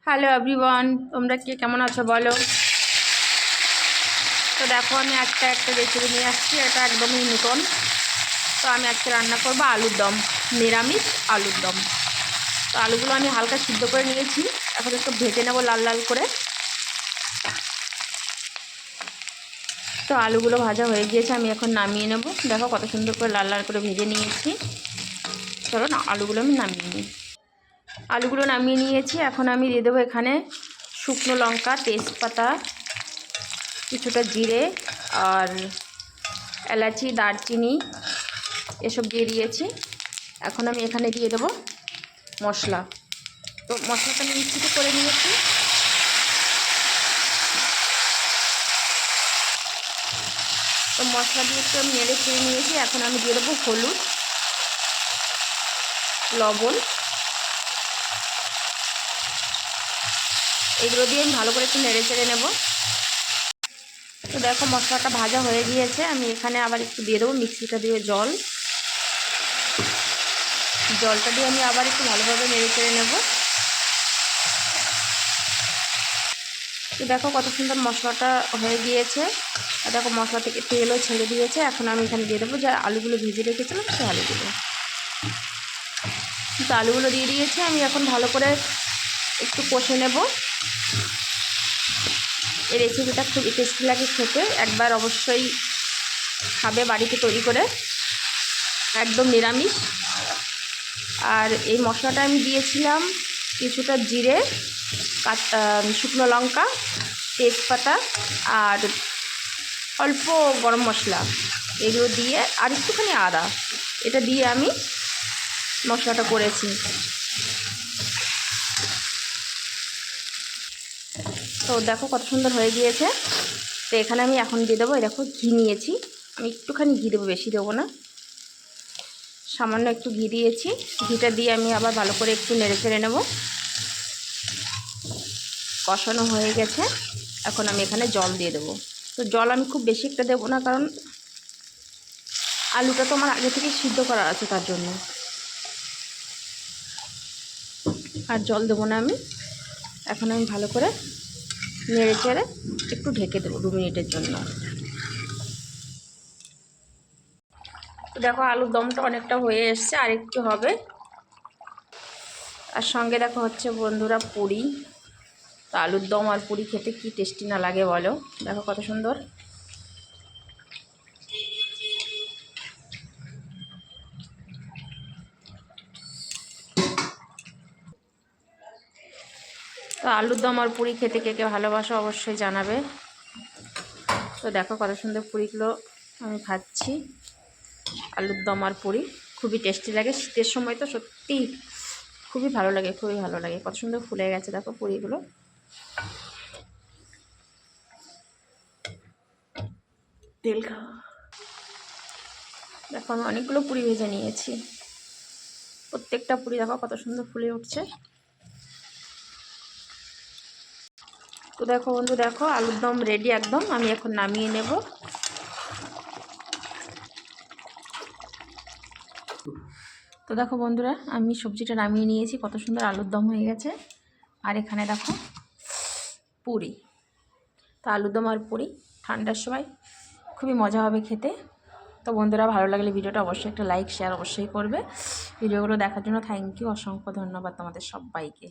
Hello everyone, তোমরা কে কেমন আছো বলো। তো দেখো আমি একটা রেসিপি নিয়ে আসছি, এটা একদমই নতুন। তো আমি আজকে রান্না করবো আলুর দম, নিরামিষ আলুর দম। তো আলুগুলো আমি হালকা সিদ্ধ করে নিয়েছি, এখন একটু ভেজে নেবো লাল লাল করে। তো আলুগুলো ভাজা হয়ে গিয়েছে, আমি এখন নামিয়ে নেব। দেখো কত সুন্দর করে লাল লাল করে ভেজে নিয়েছি। চলো না, আলুগুলো আমি নামিয়ে নিই। আলুগুলো নামিয়ে নিয়েছি, এখন আমি দিয়ে দেবো এখানে শুকনো লঙ্কা, তেজপাতা, কিছুটা জিরে আর এলাচি, দারচিনি এসব দিয়ে দিয়েছি। এখন আমি এখানে দিয়ে দেবো মশলা। তো মশলাটা আমি মিক্সিতে করে নিয়েছি। তো মশলা দিয়ে একটু আমি নেড়ে চেড়ে নিয়েছি। এখন আমি দিয়ে দেবো হলুদ, লবণ, এগুলো দিয়ে আমি ভালো করে একটু নেড়ে চেড়ে নেব। তো দেখো মশলাটা ভাজা হয়ে গিয়েছে, আমি এখানে আবার একটু দিয়ে দেবো মিক্সিটা দিয়ে জলটা দিয়ে আমি আবার একটু ভালোভাবে নেড়ে চেড়ে নেব। তো দেখো কত সুন্দর মশলাটা হয়ে গিয়েছে, আর দেখো মশলা থেকে তেলও ছেড়ে দিয়েছে। এখন আমি এখানে দিয়ে দেবো যে আলুগুলো ভেজে রেখেছিলাম, সেই আলুগুলো। তো আলুগুলো দিয়ে দিয়েছি, আমি এখন ভালো করে একটু কষে নেব। এই রেসিপিটা খুবই টেস্টি লাগে খেতে, একবার অবশ্যই খাবে বাড়িতে তৈরি করে, একদম নিরামিষ। আর এই মশলাটা আমি দিয়েছিলাম কিছুটা জিরে, শুকনো লঙ্কা, তেজপাতা আর অল্প গরম মশলা, এগুলো দিয়ে আর একটুখানি আদা, এটা দিয়ে আমি মশলাটা করেছি। তো দেখো কত সুন্দর হয়ে গিয়েছে। তো এখানে আমি এখন দিয়ে দেবো, দেখো ঘি নিয়েছি, আমি একটুখানি ঘি দেবো, বেশি দেবো না, সামান্য একটু ঘি দিয়েছি। ঘিটা দিয়ে আমি আবার ভালো করে একটু নেড়ে চেড়ে নেব। কষানো হয়ে গেছে, এখন আমি এখানে জল দিয়ে দেবো। তো জল আমি খুব বেশি একটা দেবো না, কারণ আলুটা তো আমার আগে থেকে সিদ্ধ করা আছে, তার জন্য আর জল দেবো না আমি। এখন আমি ভালো করে নেড়ে চেড়ে একটু ঢেকে দেবো 2 মিনিটের জন্য। তো দেখো আলুর দমটা অনেকটা হয়ে এসছে, আর একটু হবে। আর সঙ্গে দেখো হচ্ছে বন্ধুরা পুরি। তো আলুর দম আর পুরি খেতে কি টেস্টি না লাগে বলো। দেখো কত সুন্দর। তো আলুর দম আর পুরি খেতে কে কে ভালোবাসো অবশ্যই জানাবে। তো দেখো কত সুন্দর পুরিগুলো আমি খাচ্ছি। আলুর দম আর পুরি খুবই টেস্টি লাগে, শীতের সময় তো সত্যি খুবই ভালো লাগে, খুবই ভালো লাগে। কত সুন্দর ফুলে গেছে দেখো পুরিগুলো। তেল খাওয়া। দেখো আমি অনেকগুলো পুরি ভেজে নিয়েছি, প্রত্যেকটা পুরি দেখো কত সুন্দর ফুলে উঠছে। তো দেখো বন্ধু, দেখো আলুর দম রেডি একদম, আমি এখন নামিয়ে নেব। তো দেখো বন্ধুরা, আমি সবজিটা নামিয়ে নিয়েছি, কত সুন্দর আলুর দম হয়ে গেছে। আর এখানে দেখো পুরি। তো আলুর দম আর পুরি ঠান্ডার সময় খুবই মজা হবে খেতে। তো বন্ধুরা, ভালো লাগলে ভিডিওটা অবশ্যই একটা লাইক শেয়ার অবশ্যই করবে। ভিডিওগুলো দেখার জন্য থ্যাংক ইউ, অসংখ্য ধন্যবাদ তোমাদের সবাইকে।